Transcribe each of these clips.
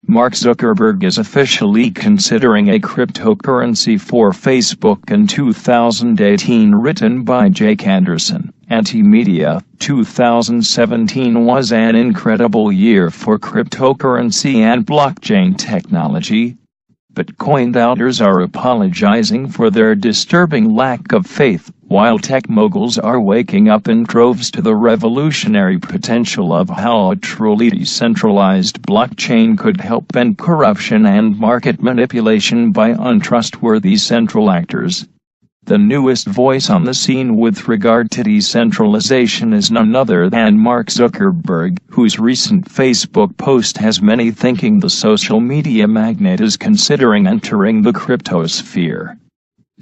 Mark Zuckerberg is officially considering a cryptocurrency for Facebook in 2018. Written by Jake Anderson, Anti-Media. 2017 was an incredible year for cryptocurrency and blockchain technology. Bitcoin doubters are apologizing for their disturbing lack of faith, while tech moguls are waking up in droves to the revolutionary potential of how a truly decentralized blockchain could help end corruption and market manipulation by untrustworthy central actors. The newest voice on the scene with regard to decentralization is none other than Mark Zuckerberg, whose recent Facebook post has many thinking the social media magnate is considering entering the cryptosphere.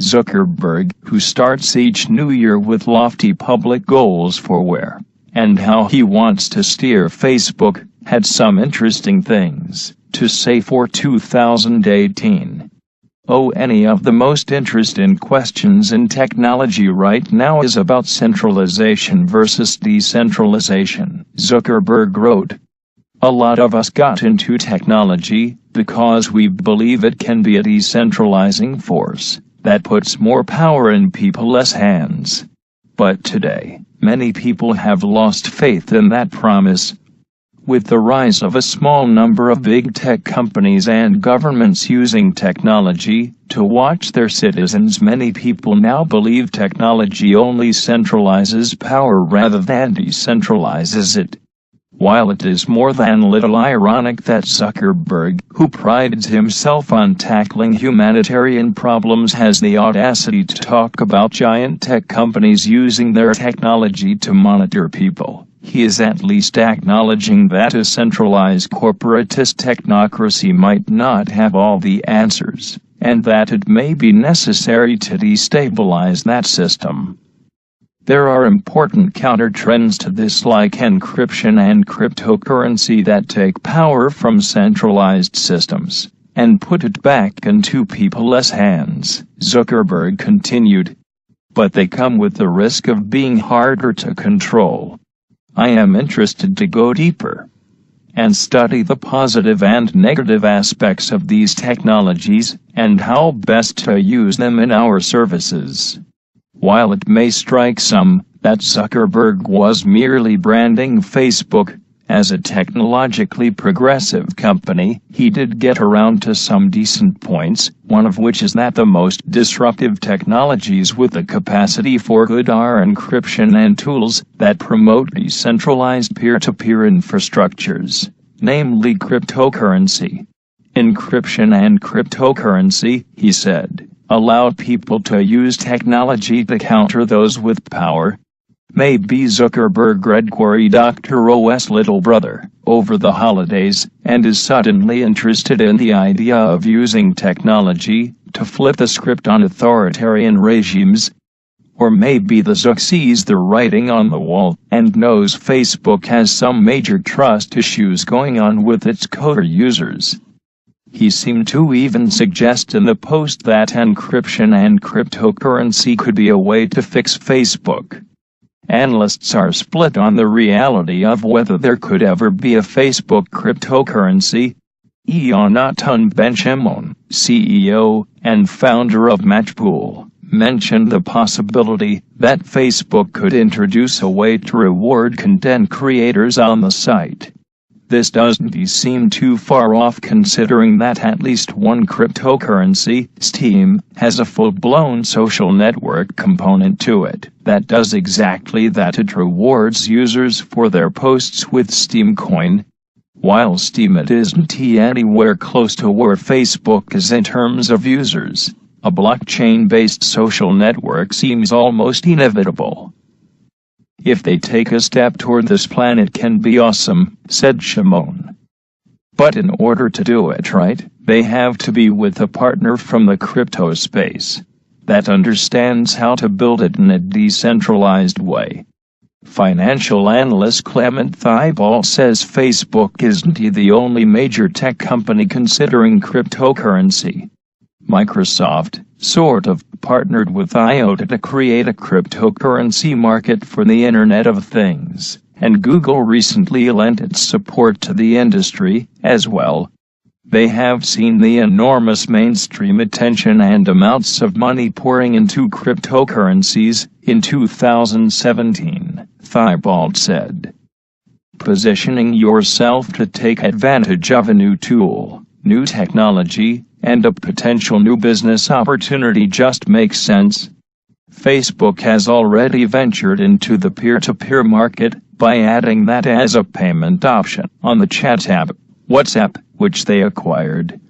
Zuckerberg, who starts each new year with lofty public goals for where and how he wants to steer Facebook, had some interesting things to say for 2018. Any of the most interesting questions in technology right now is about centralization versus decentralization, Zuckerberg wrote. A lot of us got into technology because we believe it can be a decentralizing force that puts more power in people's hands. But today, many people have lost faith in that promise. With the rise of a small number of big tech companies and governments using technology to watch their citizens, many people now believe technology only centralizes power rather than decentralizes it. While it is more than a little ironic that Zuckerberg, who prides himself on tackling humanitarian problems, has the audacity to talk about giant tech companies using their technology to monitor people, he is at least acknowledging that a centralized corporatist technocracy might not have all the answers, and that it may be necessary to destabilize that system. There are important counter-trends to this, like encryption and cryptocurrency, that take power from centralized systems and put it back into people's hands, Zuckerberg continued. But they come with the risk of being harder to control. I am interested to go deeper and study the positive and negative aspects of these technologies and how best to use them in our services. While it may strike some that Zuckerberg was merely branding Facebook as a technologically progressive company, he did get around to some decent points, one of which is that the most disruptive technologies with the capacity for good are encryption and tools that promote decentralized peer-to-peer infrastructures, namely cryptocurrency. Encryption and cryptocurrency, he said, allow people to use technology to counter those with power. Maybe Zuckerberg read Quarry Dr. O's little brother over the holidays and is suddenly interested in the idea of using technology to flip the script on authoritarian regimes. Or maybe the Zuck sees the writing on the wall and knows Facebook has some major trust issues going on with its core users. He seemed to even suggest in the post that encryption and cryptocurrency could be a way to fix Facebook. Analysts are split on the reality of whether there could ever be a Facebook cryptocurrency. Ionatun Benchimon, CEO and founder of Matchpool, mentioned the possibility that Facebook could introduce a way to reward content creators on the site. This doesn't seem too far off, considering that at least one cryptocurrency, Steam, has a full-blown social network component to it that does exactly that. It rewards users for their posts with Steam Coin. While Steam isn't anywhere close to where Facebook is in terms of users, a blockchain-based social network seems almost inevitable. If they take a step toward this plan, it can be awesome, said Shimon. But in order to do it right, they have to be with a partner from the crypto space that understands how to build it in a decentralized way. Financial analyst Clement Thibault says Facebook isn't the only major tech company considering cryptocurrency. Microsoft, sort of, partnered with IOTA to create a cryptocurrency market for the Internet of Things, and Google recently lent its support to the industry, as well. They have seen the enormous mainstream attention and amounts of money pouring into cryptocurrencies. In 2017, Thibault said, "Positioning yourself to take advantage of a new tool, new technology, and a potential new business opportunity just makes sense." Facebook has already ventured into the peer-to-peer market by adding that as a payment option on the chat app, WhatsApp, which they acquired.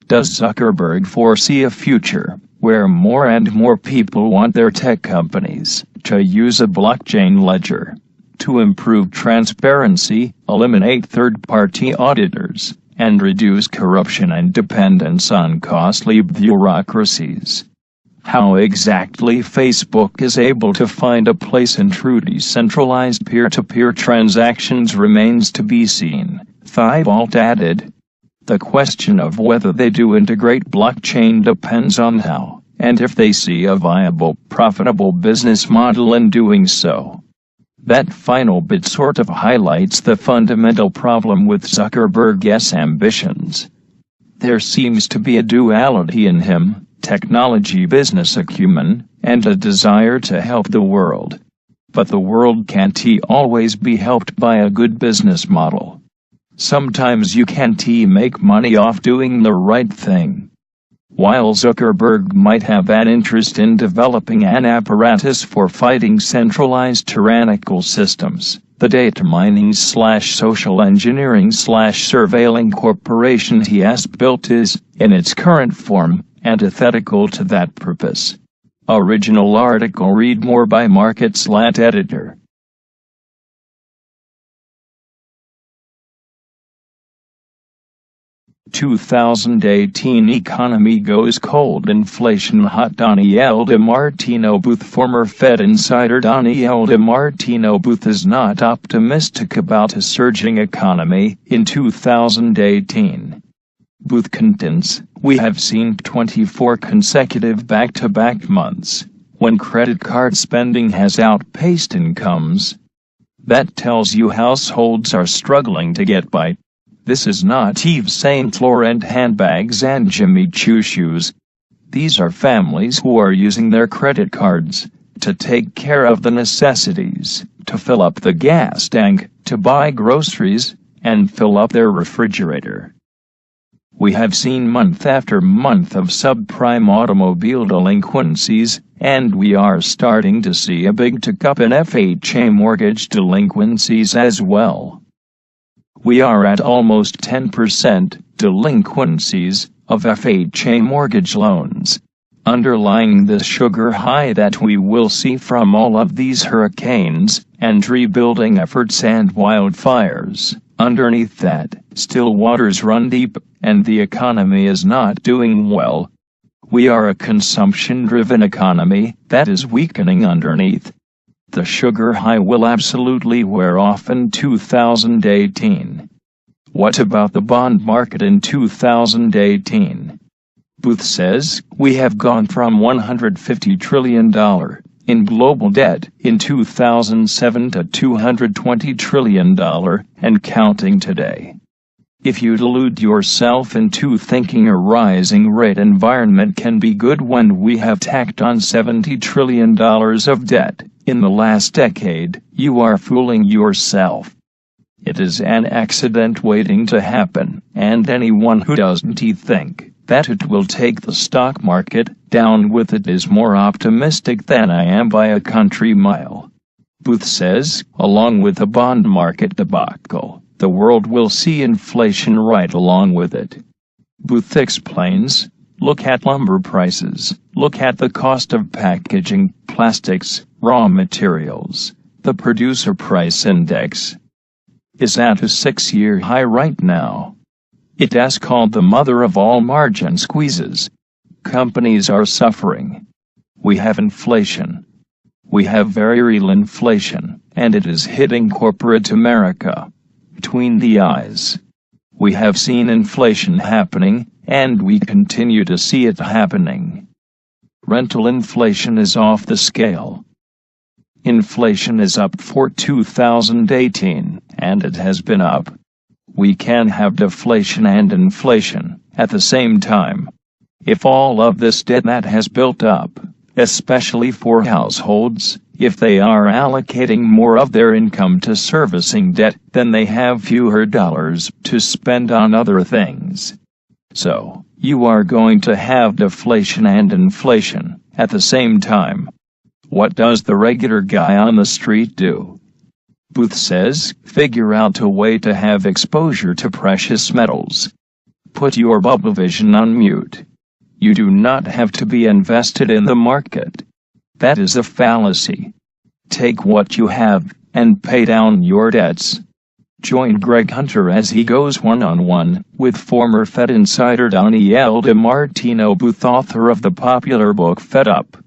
Does Zuckerberg foresee a future where more and more people want their tech companies to use a blockchain ledger to improve transparency, eliminate third-party auditors, and reduce corruption and dependence on costly bureaucracies? How exactly Facebook is able to find a place in true decentralized peer-to-peer transactions remains to be seen, Thibault added. The question of whether they do integrate blockchain depends on how, and if they see a viable, profitable business model in doing so. That final bit sort of highlights the fundamental problem with Zuckerberg's ambitions. There seems to be a duality in him: technology business acumen, and a desire to help the world. But the world can't always be helped by a good business model. Sometimes you can't make money off doing the right thing. While Zuckerberg might have an interest in developing an apparatus for fighting centralized tyrannical systems, the data mining/social engineering/surveilling corporation he has built is, in its current form, antithetical to that purpose. Original article. Read more by MarketSlat editor. "2018 economy goes cold, inflation hot." Danielle DiMartino Booth. Former Fed insider Danielle DiMartino Booth is not optimistic about a surging economy in 2018. Booth contends, "We have seen 24 consecutive back-to-back months when credit card spending has outpaced incomes. That tells you households are struggling to get by. This is not Yves Saint Laurent handbags and Jimmy Choo shoes. These are families who are using their credit cards to take care of the necessities, to fill up the gas tank, to buy groceries, and fill up their refrigerator." We have seen month after month of subprime automobile delinquencies, and we are starting to see a big tick-up in FHA mortgage delinquencies as well. We are at almost 10% delinquencies of FHA mortgage loans. Underlying the sugar high that we will see from all of these hurricanes and rebuilding efforts and wildfires, underneath that, still waters run deep, and the economy is not doing well. We are a consumption-driven economy that is weakening underneath. The sugar high will absolutely wear off in 2018. What about the bond market in 2018? Booth says, "We have gone from $150 trillion in global debt in 2007 to $220 trillion and counting today. If you delude yourself into thinking a rising rate environment can be good when we have tacked on $70 trillion of debt in the last decade, you are fooling yourself. It is an accident waiting to happen, and anyone who doesn't think that it will take the stock market down with it is more optimistic than I am by a country mile." Booth says, along with the bond market debacle, the world will see inflation right along with it. Booth explains, "Look at lumber prices, look at the cost of packaging, plastics, raw materials. The producer price index is at a 6-year high right now. It has called the mother of all margin squeezes. Companies are suffering. We have inflation. We have very real inflation, and it is hitting corporate America between the eyes. We have seen inflation happening, and we continue to see it happening. Rental inflation is off the scale. Inflation is up for 2018, and it has been up. We can have deflation and inflation at the same time. If all of this debt that has built up, especially for households, if they are allocating more of their income to servicing debt, then they have fewer dollars to spend on other things. So, you are going to have deflation and inflation at the same time. What does the regular guy on the street do? Booth says, figure out a way to have exposure to precious metals. Put your bubble vision on mute. You do not have to be invested in the market. That is a fallacy. Take what you have and pay down your debts. Join Greg Hunter as he goes one-on-one with former Fed insider Donnie L. DeMartino Booth, author of the popular book Fed Up.